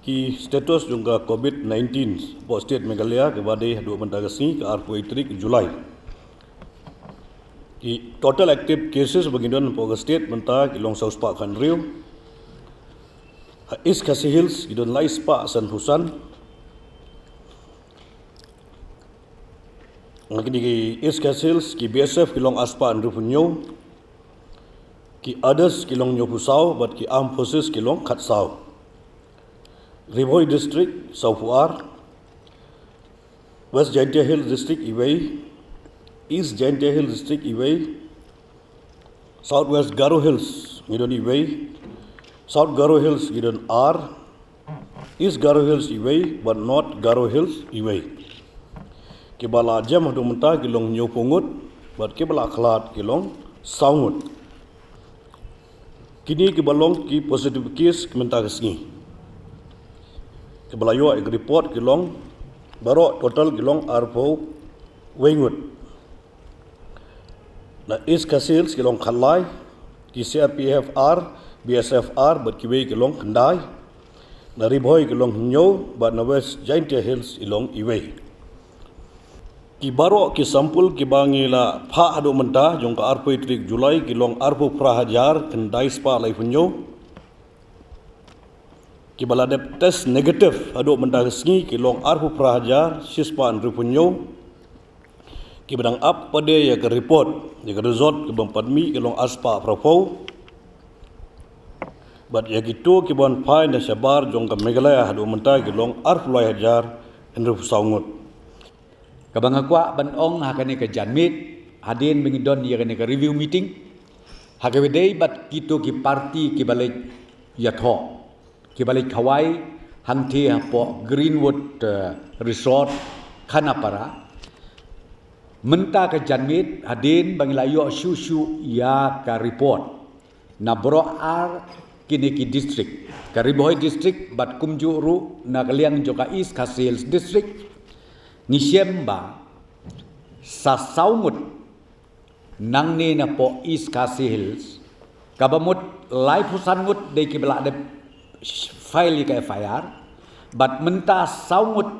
ki status jungka COVID-19 po state Meghalaya ke badai 2 mentagasi ke R43 Julai. Ki total active cases bagian po state mentah ki long South Park Kanriu. East Khasi Hills gidon Lais Pak San Husan. Ngakini ki East Khasi Hills ki BSF ki long Aspa Andrew Punyo. Ki others ki long Nyopusau but ki Armed Forces ki long Khatsau. Ribhoi District, Saupuar, West Jaintia Hill District, Iway, East Jaintia Hill District, Iway, Southwest Garo Hills, Gidon Iway, South Garo Hills, Gidon R, East Garo Hills, Iway, but North Garo Hills, Iway. Kibala jam hadu mentah kilong Nyopungut, but kibala khalat kilong Saungut. Kini kibalong ki positive case mentah kesini. Kebalayo ek report kilong baro total kilong arpo wengut na East Khasi Hills kilong Khalai ki CRPF R BSF R but kiwe kilong Kandai na Ribhoi kilong Nyo but na West Jaintia Hills ilong Iway ki baro ki sampul ki bangila pha adu mentah jong ka arpo 3 Julai kilong arpo prahajar Kandai spa lai punyo ki baladep test negatif aduk mendaresngi ki long arhu prahajar sispan rupunyo ki bedang up pada ya ke report ya ke result ki bampadmi ki long aspa propo but ya gitu ki bon pai na sabar jong ka Meghalaya aduk mentah ki long arhu hajar henru saungut kabangakwa banong hakane ke janmit hadin mengidon ya kane ke review meeting hakawedei bat kito ki party ki balik ya tho Kibalik Hawaii hangti po Greenwood Resort Khanapara menta ke janmit hadin bangilayo syu ya ka report na bro ar kini ki district ka Ribhoi district bat kumjuru na kaliang joka East Khasi Hills district ngisyemba sa saungut nang ni na po East Khasi Hills kabamut lai pusangut de kibala de file ke FIR but mentah saungut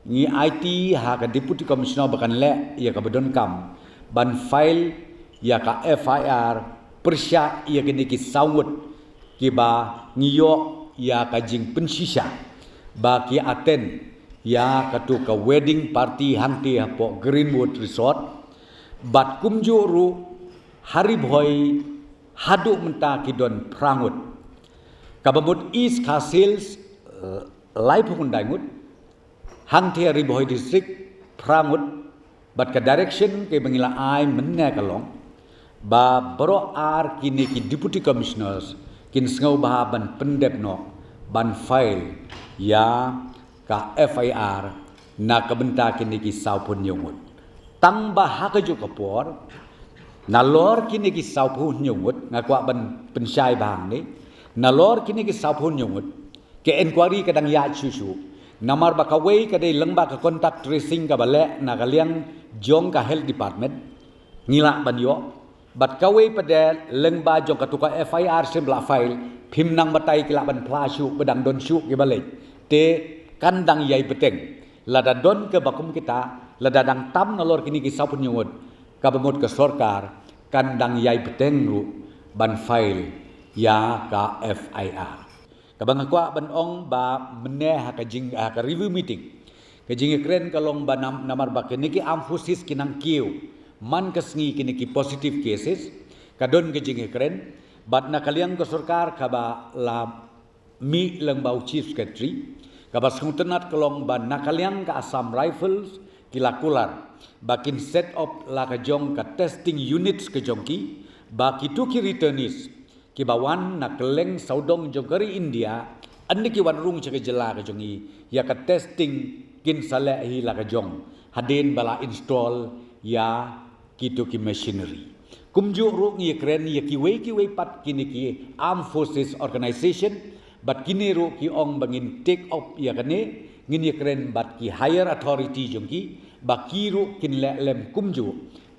ni IT ha ka deputy commissioner bakan le ya ka bedon kam ban file ya ka FIR persya ya kini ki saungut ki ba ngiyo ya ka jing pensisya ba ki aten ya ka tu ka wedding party hangti po Greenwood Resort bat kumjuru hari boy hadu mentah ki don prangut kabamut East Khasi Hills lai pukun daingut hangti Ribhoi district prangut bat ka direction ke bangila ai menne kalong ba bro ar kini ki deputy commissioners kin sngau bah ban pendep no ban file ya ka FIR na kabenta kini ki saupun yungut tang bah ka ju kapor na lor kini ki saupun yungut ngakwa ban pensyai bang ni nalor kini ki sapun yungut ke inquiry kadang ya chuchu namar bakawei kadai lengba ka contact tracing ka bale na kaliang jong ka health department ngila banyo bat kawei pada lengba jong ka tuka FIR sebla file phim nang batai kila ban plashu bedang don shu ke bale te kandang yai beteng lada don ke bakum kita lada dang tam nalor kini ki sapun yungut ka bemut ke sarkar kandang yai beteng ru ban file ya ka FIR kabangakwa banong ba mene ha ka jing ha ka review meeting ka jing kren kalong ba namar ba kini ki amfosis kinang kiu man kasngi kini ki positive cases kadon ka jing kren bat na kaliang ka sarkar ka ba la mi lang bau chief secretary ka ba sungtenat kalong ba na kaliang ka Assam Rifles kilakular bakin set up la ka jong ka testing units ka jongki ba kitu ki returnees kibawan na keleng saudong jogari India andi kiwan rung cake jela ka jongi ya ka testing kin sale hi la ka jong hadin bala install ya kitu ki machinery kumju ru ngi kren ya ki wei pat kini ki Armed Forces Organization bat kini ru ki ong bangin take up ya kane ngin ya kren bat ki higher authority jongki bakiru kin le lem kumju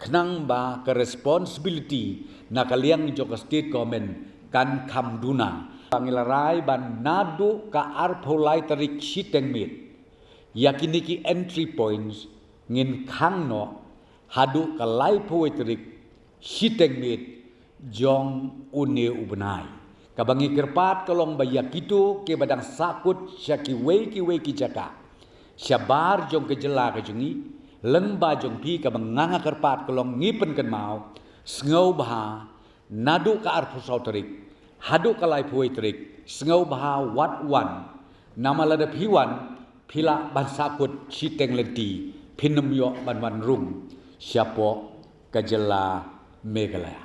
khnang ba ka responsibility na kaliang joka state government kan kam duna Pangilarai ban nadu ka arpolai tarik siteng mit. Yakini ki entry points ngin khang no hadu ka lai poetrik siteng mit jong une ubnai. Kabangi kerpat kolong bayak itu ke badang sakut syaki wei ki jaka. Syabar jong kejela ke jungi lengba jong pi kabang nganga kerpat kolong ngipen ken mau sengau baha nadu ka arpusau tarik hadu ka lai poetrik sengau baha wat wan nama lada piwan pila ban sakut siteng lenti pinem yo ban wan rum siapo kejela Meghalaya.